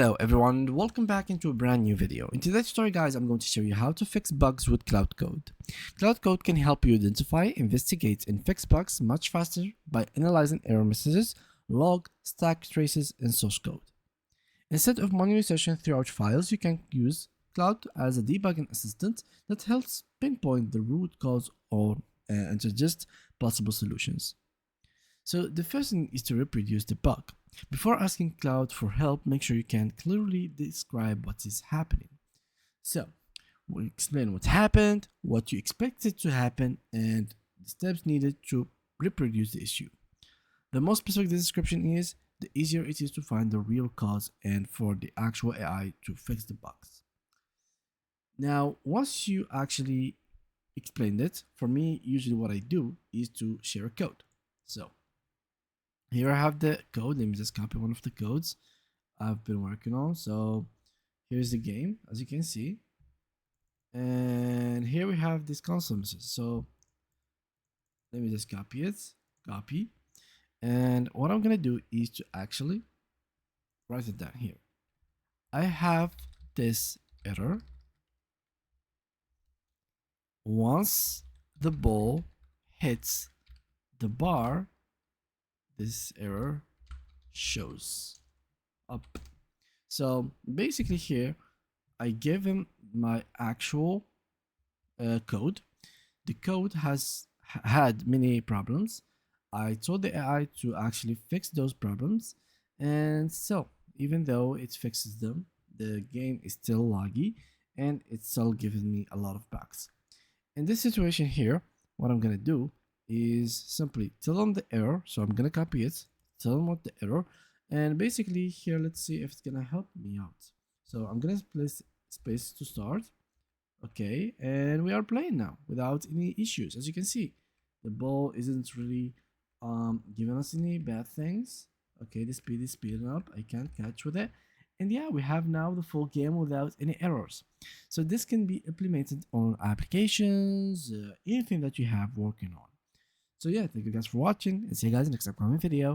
Hello everyone, welcome back into a brand new video. In today's tutorial guys, I'm going to show you how to fix bugs with Cloud Code. Cloud Code can help you identify, investigate, and fix bugs much faster by analyzing error messages, log, stack traces, and source code. Instead of manually searching throughout files, you can use Cloud as a debugging assistant that helps pinpoint the root cause and suggest possible solutions. So the first thing is to reproduce the bug. Before asking Cloud for help, make sure you can clearly describe what is happening. So we'll explain what happened, what you expected to happen, and the steps needed to reproduce the issue. The more specific the description is, the easier it is to find the real cause and for the actual AI to fix the bugs. Now, once you actually explained it, for me, usually what I do is to share a code. So here I have the code. Let me just copy one of the codes I've been working on. So here's the game, as you can see. And here we have this console message. So let me just copy it, copy. And what I'm gonna do is to actually write it down here. I have this error. Once the ball hits the bar, this error shows up. So basically here I give him my actual code. The code has had many problems. I told the AI to actually fix those problems, and so even though it fixes them, the game is still laggy and it's still giving me a lot of bugs. In this situation here, what I'm gonna do is simply tell them the error. So I'm gonna copy it, tell them what the error, and basically here, let's see if it's gonna help me out. So I'm gonna place space to start. Okay, and we are playing now without any issues. As you can see, the ball isn't really giving us any bad things. Okay, the speed is speeding up. I can't catch with it. And yeah, we have now the full game without any errors. So this can be implemented on applications, anything that you have working on. So yeah, thank you guys for watching, and see you guys in the next upcoming video.